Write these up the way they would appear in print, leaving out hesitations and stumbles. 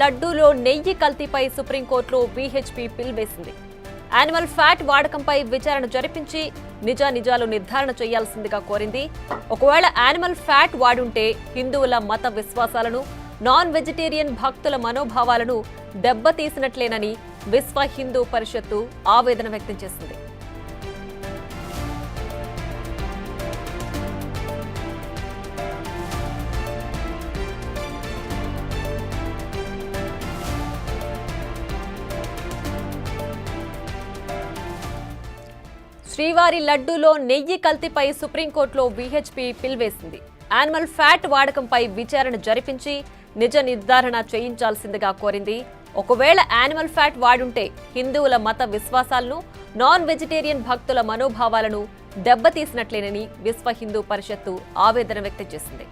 లడ్డూలో నెయ్యి కల్తీపై సుప్రీంకోర్టులో వీహెచ్పీ పిల్ వేసింది. యానిమల్ ఫ్యాట్ వాడకంపై విచారణ జరిపించి నిజాలు నిర్ధారణ చేయాల్సిందిగా కోరింది. ఒకవేళ యానిమల్ ఫ్యాట్ వాడుంటే హిందువుల మత విశ్వాసాలను, నాన్ వెజిటేరియన్ భక్తుల మనోభావాలను దెబ్బతీసినట్లేనని విశ్వ హిందూ పరిషత్తు ఆవేదన వ్యక్తం చేసింది. శ్రీవారి లడ్డూలో నెయ్యి కల్తీపై సుప్రీంకోర్టులో వీహెచ్పీ పిల్ వేసింది. యానిమల్ ఫ్యాట్ వాడకంపై విచారణ జరిపించి నిజ నిర్ధారణ చేయించాల్సిందిగా కోరింది. ఒకవేళ యానిమల్ ఫ్యాట్ వాడుంటే హిందువుల మత విశ్వాసాలను, నాన్ వెజిటేరియన్ భక్తుల మనోభావాలను దెబ్బతీసినట్లేనని విశ్వ హిందూ పరిషత్తు ఆవేదన వ్యక్తం చేసింది.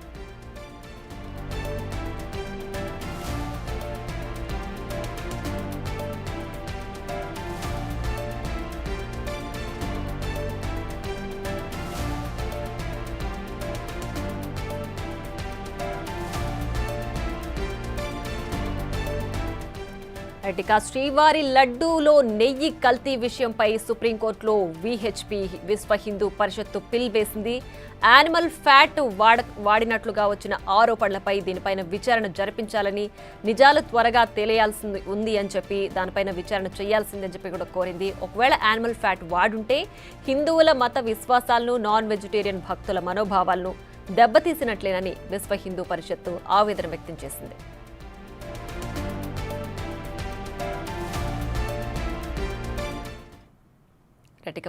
ఇక శ్రీవారి లడ్డూలో నెయ్యి కల్తీ విషయంపై సుప్రీంకోర్టులో వీహెచ్పీ విశ్వ హిందూ పరిషత్తు పిల్ వేసింది. యానిమల్ ఫ్యాట్ వాడినట్లుగా వచ్చిన ఆరోపణలపై దీనిపైన విచారణ జరిపించాలని, నిజాలు త్వరగా తెలియాల్సింది ఉంది అని చెప్పి దానిపైన విచారణ చేయాల్సిందని చెప్పి కూడా కోరింది. ఒకవేళ యానిమల్ ఫ్యాట్ వాడుంటే హిందువుల మత విశ్వాసాలను, నాన్ వెజిటేరియన్ భక్తుల మనోభావాలను దెబ్బతీసినట్లేనని విశ్వ హిందూ పరిషత్తు ఆవేదన వ్యక్తం చేసింది.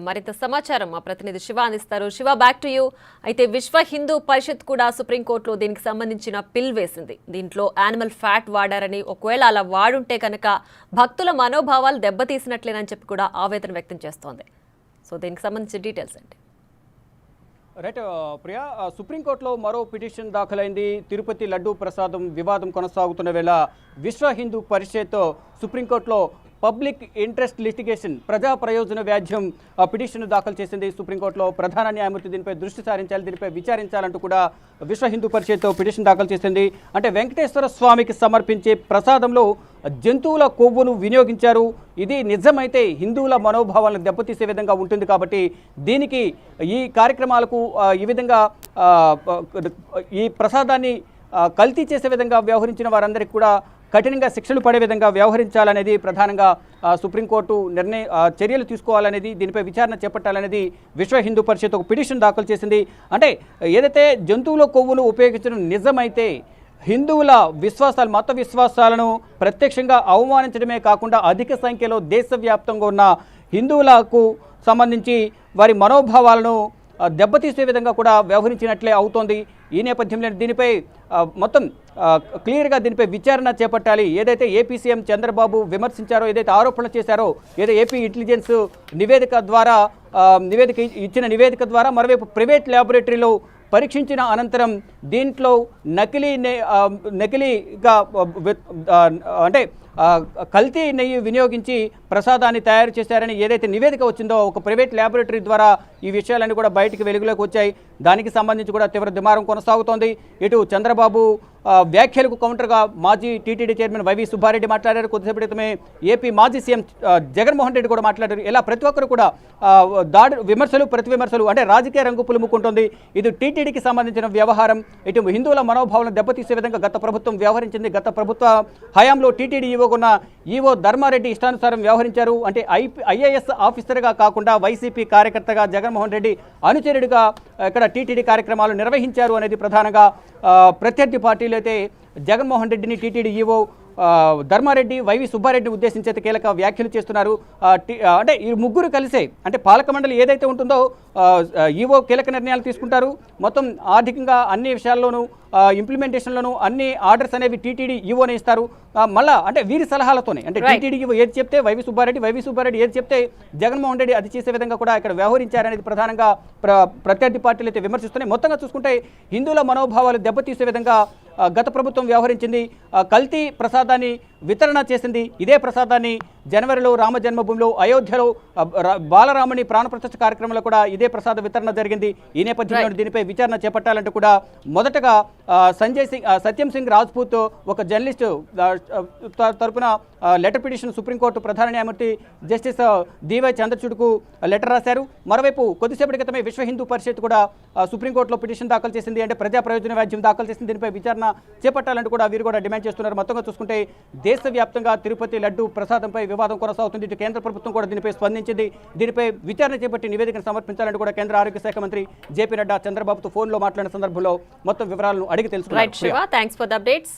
మరింత సమాచారం మా ప్రతినిధి శివ అందిస్తారు. Shiva, back to you. అయితే విశ్వ హిందూ పరిషత్ కూడా సుప్రీంకోర్టులో దీనికి సంబంధించిన పిల్ వేసింది. దీంట్లో యానిమల్ ఫ్యాట్ వాడారని, ఒకవేళ అలా వాడుంటే కనుక భక్తుల మనోభావాలు దెబ్బతీసినట్లేనని చెప్పి కూడా ఆవేదన వ్యక్తం చేస్తోంది. సో దీనికి సంబంధించిన డీటెయిల్స్ ఏంటి? రైట్ ప్రియా, సుప్రీంకోర్టులో మరో పిటిషన్ దాఖలైంది. తిరుపతి లడ్డూ ప్రసాదం వివాదం కొనసాగుతున్న వేళ విశ్వ హిందూ పరిషత్ సుప్రీంకోర్టులో పబ్లిక్ ఇంట్రెస్ట్ లిటిగేషన్, ప్రజా ప్రయోజన వ్యాజ్యం పిటిషన్ దాఖలు చేసింది. సుప్రీంకోర్టులో ప్రధాన న్యాయమూర్తి దీనిపై దృష్టి సారించాలి, దీనిపై విచారించాలంటూ కూడా విశ్వ హిందూ పరిషత్ పిటిషన్ దాఖలు చేసింది. అంటే వెంకటేశ్వర స్వామికి సమర్పించే ప్రసాదంలో జంతువుల కొవ్వును వినియోగించారు, ఇది నిజమైతే హిందువుల మనోభావాలను దెబ్బతీసే విధంగా ఉంటుంది. కాబట్టి దీనికి ఈ కార్యక్రమాలకు ఈ విధంగా ఈ ప్రసాదాన్ని కల్తీ చేసే విధంగా వ్యవహరించిన వారందరికీ కూడా కఠినంగా శిక్షలు పడే విధంగా వ్యవహరించాలనేది ప్రధానంగా సుప్రీంకోర్టు చర్యలు తీసుకోవాలనేది, దీనిపై విచారణ చేపట్టాలనేది విశ్వ హిందూ పరిషత్ ఒక పిటిషన్ దాఖలు చేసింది. అంటే ఏదైతే జంతువుల కొవ్వును ఉపయోగించడం నిజమైతే హిందువుల విశ్వాసాలు, మత విశ్వాసాలను ప్రత్యక్షంగా అవమానించడమే కాకుండా అధిక సంఖ్యలో దేశవ్యాప్తంగా ఉన్న హిందువులకు సంబంధించి వారి మనోభావాలను దెబ్బతీసే విధంగా కూడా వ్యవహరించినట్లే అవుతోంది. ఈ నేపథ్యంలో దీనిపై మొత్తం క్లియర్గా దీనిపై విచారణ చేపట్టాలి. ఏదైతే ఏపీ సీఎం చంద్రబాబు విమర్శించారో, ఏదైతే ఆరోపణలు చేశారో, ఏదో ఏపీ ఇంటెలిజెన్స్ ఇచ్చిన నివేదిక ద్వారా మరోవైపు ప్రైవేట్ ల్యాబొరేటరీలో పరీక్షించిన అనంతరం దీంట్లో నకిలీగా అంటే కల్తీ నెయ్యి వినియోగించి ప్రసాదాన్ని తయారు చేశారని ఏదైతే నివేదిక వచ్చిందో ఒక ప్రైవేట్ ల్యాబొరేటరీ ద్వారా ఈ విషయాలన్నీ కూడా బయటికి వెలుగులోకి వచ్చాయి. దానికి సంబంధించి కూడా తీవ్ర దుమారం కొనసాగుతోంది. ఇటు చంద్రబాబు వ్యాఖ్యలకు కౌంటర్గా మాజీ టీటీడీ చైర్మన్ వైవి సుబ్బారెడ్డి మాట్లాడారు. కొద్దిసేపటి క్రితమే ఏపీ మాజీ సీఎం జగన్మోహన్ రెడ్డి కూడా మాట్లాడారు. ఇలా ప్రతి ఒక్కరు కూడా విమర్శలు ప్రతి విమర్శలు, అంటే రాజకీయ రంగు పులుముకుంటుంది. ఇది టీటీడీకి సంబంధించిన వ్యవహారం. ఇటు హిందువుల మనోభావాలను దెబ్బతీసే విధంగా గత ప్రభుత్వం వ్యవహరించింది. గత ప్రభుత్వ హయాంలో టీటీడీ ఈవోకున్న ఈవో ధర్మారెడ్డి ఇష్టానుసారం వ్యవహరించారు. అంటే ఐఏఎస్ ఆఫీసర్గా కాకుండా వైసీపీ కార్యకర్తగా జగన్మోహన్ రెడ్డి అనుచరుడిగా ఇక్కడ టీటీడీ కార్యక్రమాలు నిర్వహించారు అనేది ప్రధానంగా ప్రత్యర్థి పార్టీలు అయితే జగన్మోహన్ రెడ్డిని, టీటీడీ ఈవో ధర్మారెడ్డి, వైవి సుబ్బారెడ్డిని ఉద్దేశించి కీలక వ్యాఖ్యలు చేస్తున్నారు. అంటే ఈ ముగ్గురు కలిసే, అంటే పాలక మండలి ఏదైతే ఉంటుందో ఈవో కీలక నిర్ణయాలు తీసుకుంటారు. మొత్తం ఆర్థికంగా అన్ని విషయాల్లోనూ ఇంప్లిమెంటేషన్లోనూ అన్ని ఆర్డర్స్ అనేవి టీటీడీ ఈవోనే ఇస్తారు. మళ్ళా అంటే వీరి సలహాలతోనే, అంటే టీటీడీ ఈవో ఏది చెప్తే వైవి సుబ్బారెడ్డి ఏది చెప్తే జగన్మోహన్ రెడ్డి అది చేసే విధంగా కూడా ఇక్కడ వ్యవహరించారనేది ప్రధానంగా ప్రత్యర్థి పార్టీలు అయితే విమర్శిస్తున్నాయి. మొత్తంగా చూసుకుంటే హిందువుల మనోభావాలు దెబ్బతీసే విధంగా గత ప్రభుత్వం వ్యవహరించింది. కల్తీ ప్రసాదాన్ని వితరణ చేసింది. ఇదే ప్రసాదాన్ని జనవరిలో రామ జన్మభూమిలో అయోధ్యలో బాలరాముని ప్రాణప్రతిష్ఠ కార్యక్రమంలో కూడా ఇదే ప్రసాద వితరణ జరిగింది. ఈ నేపథ్యంలో దీనిపై విచారణ చేపట్టాలంటూ కూడా మొదటగా సత్యం సింగ్ రాజ్పూత్ ఒక జర్నలిస్ట్ తరపున లెటర్ పిటిషన్ సుప్రీంకోర్టు ప్రధాన న్యాయమూర్తి జస్టిస్ డివై చంద్రచూడ్కు లెటర్ రాశారు. మరోవైపు కొద్దిసేపటి క్రితమే విశ్వ హిందూ పరిషత్ కూడా సుప్రీంకోర్టులో పిటిషన్ దాఖలు చేసింది. అంటే ప్రజా ప్రయోజన వ్యాజ్యం దాఖలు చేసింది. దీనిపై విచారణ చేపట్టాలంటూ కూడా వీరు కూడా డిమాండ్ చేస్తున్నారు. మొత్తంగా చూసుకుంటే దేశవ్యాప్తంగా తిరుపతి లడ్డు ప్రసాదంపై వివాదం కొనసాగుతుంది. ఇటు కేంద్ర ప్రభుత్వం కూడా దీనిపై స్పందించింది. దీనిపై విచారణ చేపట్టి నివేదికను సమర్పించాలంటూ కూడా కేంద్ర ఆరోగ్య శాఖ మంత్రి జేపీ నడ్డా చంద్రబాబుతో ఫోన్లో మాట్లాడిన సందర్భంలో మొత్తం వివరాలను అడిగి తెలుసుకున్నారు. Thanks for the updates.